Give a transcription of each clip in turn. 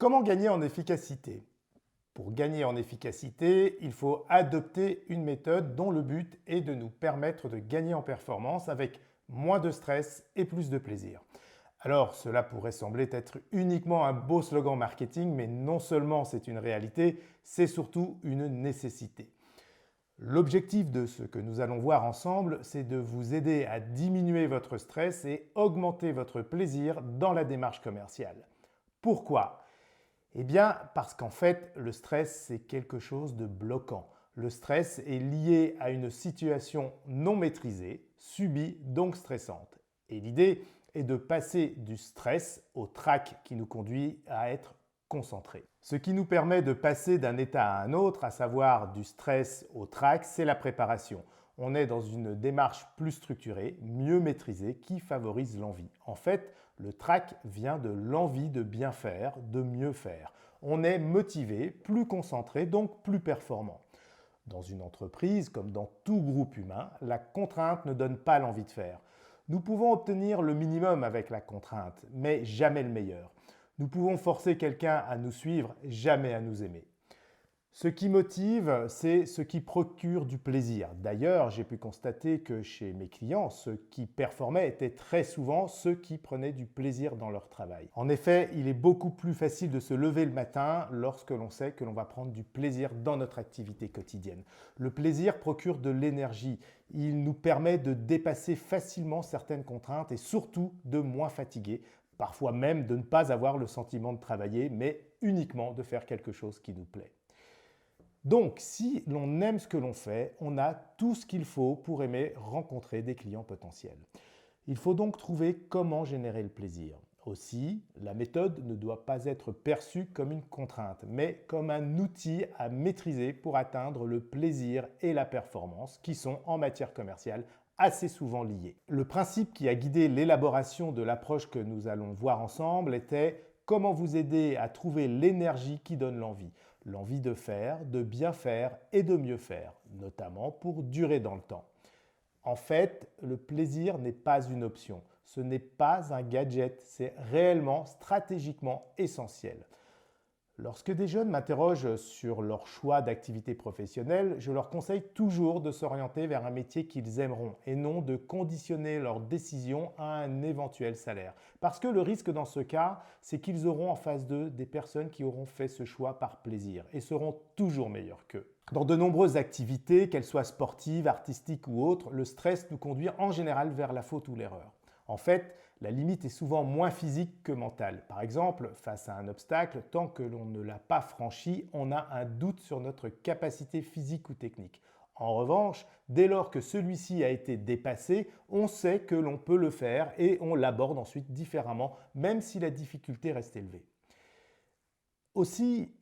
Comment gagner en efficacité? Pour gagner en efficacité, il faut adopter une méthode dont le but est de nous permettre de gagner en performance avec moins de stress et plus de plaisir. Alors, cela pourrait sembler être uniquement un beau slogan marketing, mais non seulement c'est une réalité, c'est surtout une nécessité. L'objectif de ce que nous allons voir ensemble, c'est de vous aider à diminuer votre stress et augmenter votre plaisir dans la démarche commerciale. Pourquoi? Eh bien, parce qu'en fait, le stress, c'est quelque chose de bloquant. Le stress est lié à une situation non maîtrisée, subie, donc stressante. Et l'idée est de passer du stress au trac qui nous conduit à être concentrés. Ce qui nous permet de passer d'un état à un autre, à savoir du stress au trac, c'est la préparation. On est dans une démarche plus structurée, mieux maîtrisée, qui favorise l'envie. En fait, le trac vient de l'envie de bien faire, de mieux faire. On est motivé, plus concentré, donc plus performant. Dans une entreprise, comme dans tout groupe humain, la contrainte ne donne pas l'envie de faire. Nous pouvons obtenir le minimum avec la contrainte, mais jamais le meilleur. Nous pouvons forcer quelqu'un à nous suivre, jamais à nous aimer. Ce qui motive, c'est ce qui procure du plaisir. D'ailleurs, j'ai pu constater que chez mes clients, ceux qui performaient étaient très souvent ceux qui prenaient du plaisir dans leur travail. En effet, il est beaucoup plus facile de se lever le matin lorsque l'on sait que l'on va prendre du plaisir dans notre activité quotidienne. Le plaisir procure de l'énergie. Il nous permet de dépasser facilement certaines contraintes et surtout de moins fatiguer, parfois même de ne pas avoir le sentiment de travailler, mais uniquement de faire quelque chose qui nous plaît. Donc, si l'on aime ce que l'on fait, on a tout ce qu'il faut pour aimer rencontrer des clients potentiels. Il faut donc trouver comment générer le plaisir. Aussi, la méthode ne doit pas être perçue comme une contrainte, mais comme un outil à maîtriser pour atteindre le plaisir et la performance qui sont en matière commerciale assez souvent liés. Le principe qui a guidé l'élaboration de l'approche que nous allons voir ensemble était comment vous aider à trouver l'énergie qui donne l'envie. L'envie de faire, de bien faire et de mieux faire, notamment pour durer dans le temps. En fait, le plaisir n'est pas une option, ce n'est pas un gadget, c'est réellement stratégiquement essentiel. Lorsque des jeunes m'interrogent sur leur choix d'activité professionnelle, je leur conseille toujours de s'orienter vers un métier qu'ils aimeront et non de conditionner leur décision à un éventuel salaire. Parce que le risque dans ce cas, c'est qu'ils auront en face d'eux des personnes qui auront fait ce choix par plaisir et seront toujours meilleures qu'eux. Dans de nombreuses activités, qu'elles soient sportives, artistiques ou autres, le stress nous conduit en général vers la faute ou l'erreur. En fait, la limite est souvent moins physique que mentale. Par exemple, face à un obstacle, tant que l'on ne l'a pas franchi, on a un doute sur notre capacité physique ou technique. En revanche, dès lors que celui-ci a été dépassé, on sait que l'on peut le faire et on l'aborde ensuite différemment, même si la difficulté reste élevée. Aussi,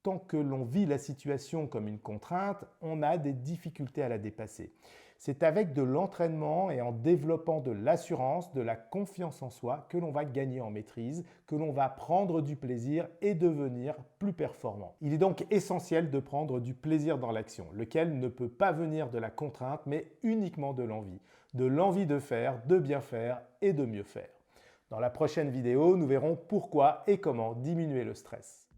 tant que l'on vit la situation comme une contrainte, on a des difficultés à la dépasser. C'est avec de l'entraînement et en développant de l'assurance, de la confiance en soi que l'on va gagner en maîtrise, que l'on va prendre du plaisir et devenir plus performant. Il est donc essentiel de prendre du plaisir dans l'action, lequel ne peut pas venir de la contrainte, mais uniquement de l'envie de faire, de bien faire et de mieux faire. Dans la prochaine vidéo, nous verrons pourquoi et comment diminuer le stress.